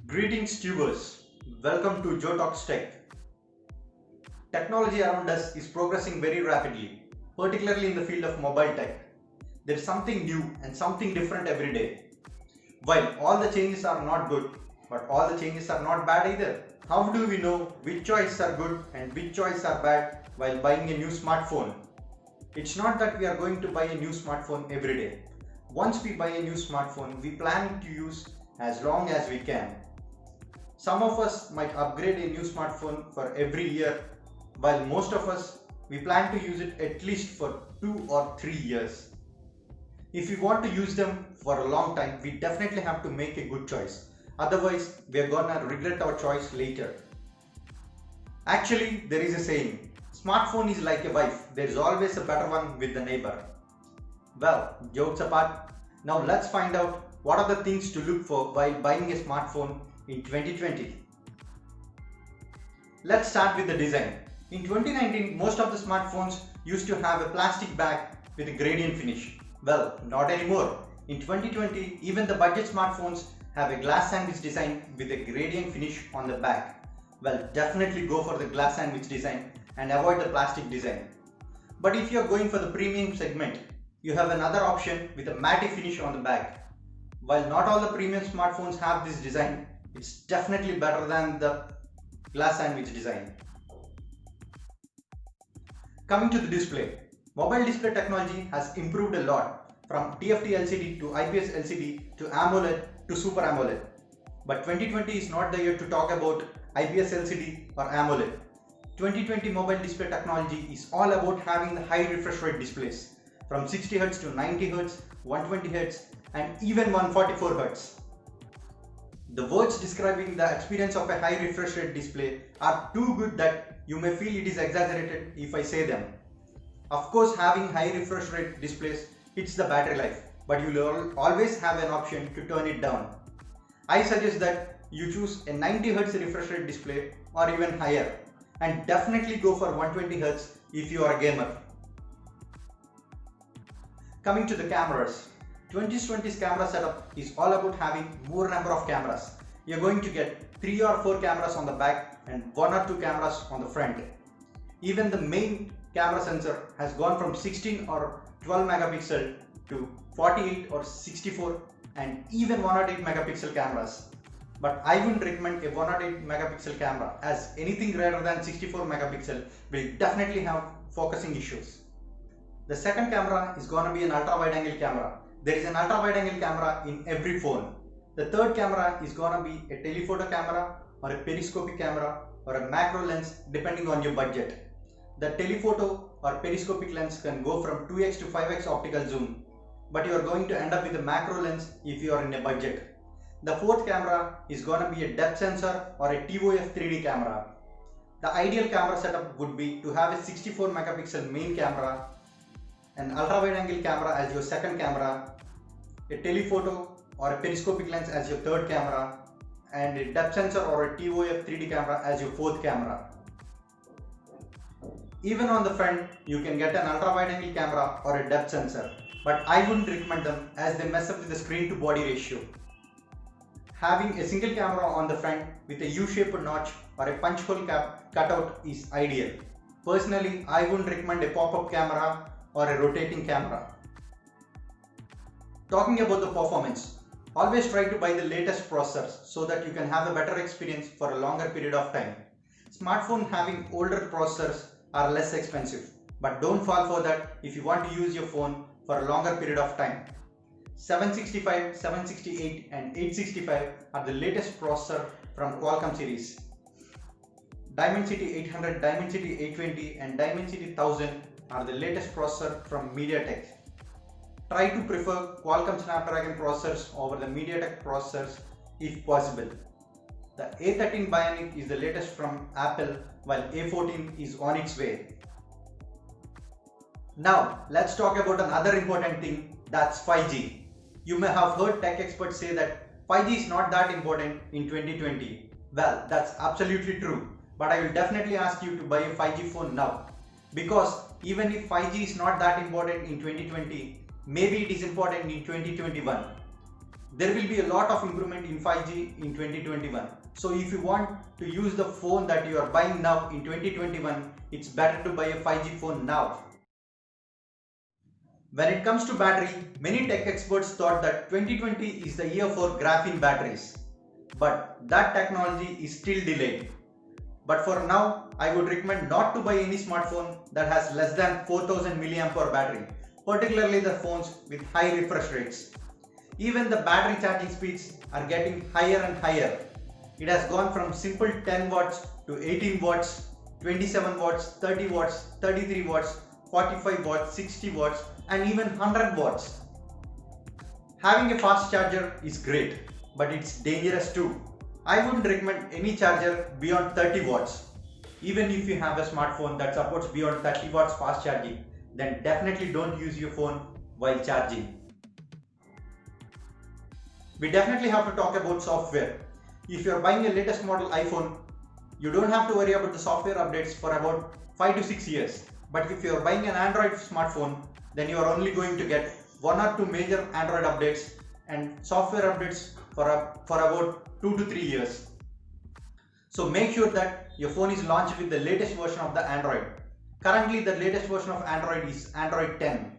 Greetings tubers, welcome to Joe Talks Tech. Technology around us is progressing very rapidly, particularly in the field of mobile tech. There is something new and something different every day. While all the changes are not good, but all the changes are not bad either. How do we know which choices are good and which choices are bad while buying a new smartphone? It's not that we are going to buy a new smartphone every day. Once we buy a new smartphone, we plan to use as long as we can. Some of us might upgrade a new smartphone for every year, while most of us we plan to use it at least for 2 or 3 years. If we want to use them for a long time, we definitely have to make a good choice. Otherwise, we are gonna regret our choice later. Actually, there is a saying, smartphone is like a wife, there is always a better one with the neighbor. Well, jokes apart, now let's find out what are the things to look for while buying a smartphone in 2020. Let's start with the design. In 2019, most of the smartphones used to have a plastic back with a gradient finish. Well, not anymore. In 2020, even the budget smartphones have a glass sandwich design with a gradient finish on the back. Well, definitely go for the glass sandwich design and avoid the plastic design. But if you are going for the premium segment, you have another option with a matte finish on the back. While not all the premium smartphones have this design, it's definitely better than the glass sandwich design. Coming to the display, mobile display technology has improved a lot from TFT LCD to IPS LCD to AMOLED to Super AMOLED. But 2020 is not the year to talk about IPS LCD or AMOLED. 2020 mobile display technology is all about having the high refresh rate displays from 60Hz to 90Hz, 120Hz and even 144Hz. The words describing the experience of a high refresh rate display are too good that you may feel it is exaggerated if I say them. Of course, having high refresh rate displays hits the battery life, but you will always have an option to turn it down. I suggest that you choose a 90Hz refresh rate display or even higher, and definitely go for 120Hz if you are a gamer. Coming to the cameras, 2020's camera setup is all about having more number of cameras. You're going to get 3 or 4 cameras on the back and 1 or 2 cameras on the front. Even the main camera sensor has gone from 16 or 12 megapixel to 48 or 64 and even 108 megapixel cameras. But I wouldn't recommend a 108 megapixel camera, as anything greater than 64 megapixel will definitely have focusing issues. The second camera is gonna be an ultra wide angle camera. There is an ultra wide angle camera in every phone. The third camera is gonna be a telephoto camera or a periscopic camera or a macro lens depending on your budget. The telephoto or periscopic lens can go from 2x to 5x optical zoom, but you are going to end up with a macro lens if you are in a budget. The fourth camera is gonna be a depth sensor or a TOF 3D camera. The ideal camera setup would be to have a 64 megapixel main camera, an ultra wide angle camera as your second camera, a telephoto or a periscopic lens as your third camera, and a depth sensor or a TOF 3D camera as your fourth camera. Even on the front, you can get an ultra wide angle camera or a depth sensor, but I wouldn't recommend them as they mess up with the screen to body ratio. Having a single camera on the front with a U-shaped notch or a punch hole cutout is ideal. Personally, I wouldn't recommend a pop-up camera or a rotating camera. Talking about the performance, always try to buy the latest processors so that you can have a better experience for a longer period of time. Smartphones having older processors are less expensive, but don't fall for that if you want to use your phone for a longer period of time. 765, 768 and 865 are the latest processor from Qualcomm series. Dimensity 800, Dimensity 820 and Dimensity 1000 are the latest processor from MediaTek. Try to prefer Qualcomm Snapdragon processors over the MediaTek processors if possible. The A13 Bionic is the latest from Apple, while A14 is on its way. Now let's talk about another important thing, that's 5G. You may have heard tech experts say that 5G is not that important in 2020. Well, that's absolutely true, but I will definitely ask you to buy a 5G phone now, because even if 5G is not that important in 2020, maybe it is important in 2021. There will be a lot of improvement in 5G in 2021. So if you want to use the phone that you are buying now in 2021, it's better to buy a 5G phone now. When it comes to battery, many tech experts thought that 2020 is the year for graphene batteries. But that technology is still delayed. But for now, I would recommend not to buy any smartphone that has less than 4000 mAh battery, particularly the phones with high refresh rates. Even the battery charging speeds are getting higher and higher. It has gone from simple 10 watts to 18 watts, 27 watts, 30 watts, 33 watts, 45 watts, 60 watts and even 100 watts. Having a fast charger is great, but it's dangerous too. I wouldn't recommend any charger beyond 30 watts. Even if you have a smartphone that supports beyond 30 watts fast charging, then definitely don't use your phone while charging. We definitely have to talk about software. If you are buying a latest model iPhone, you don't have to worry about the software updates for about 5 to 6 years. But if you are buying an Android smartphone, then you are only going to get 1 or 2 major Android updates and software updates for about 2 to 3 years. So make sure that your phone is launched with the latest version of the Android. Currently the latest version of Android is Android 10.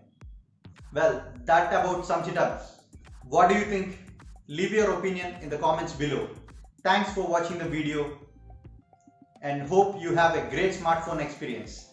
Well, that about sums it up. What do you think? Leave your opinion in the comments below. Thanks for watching the video and hope you have a great smartphone experience.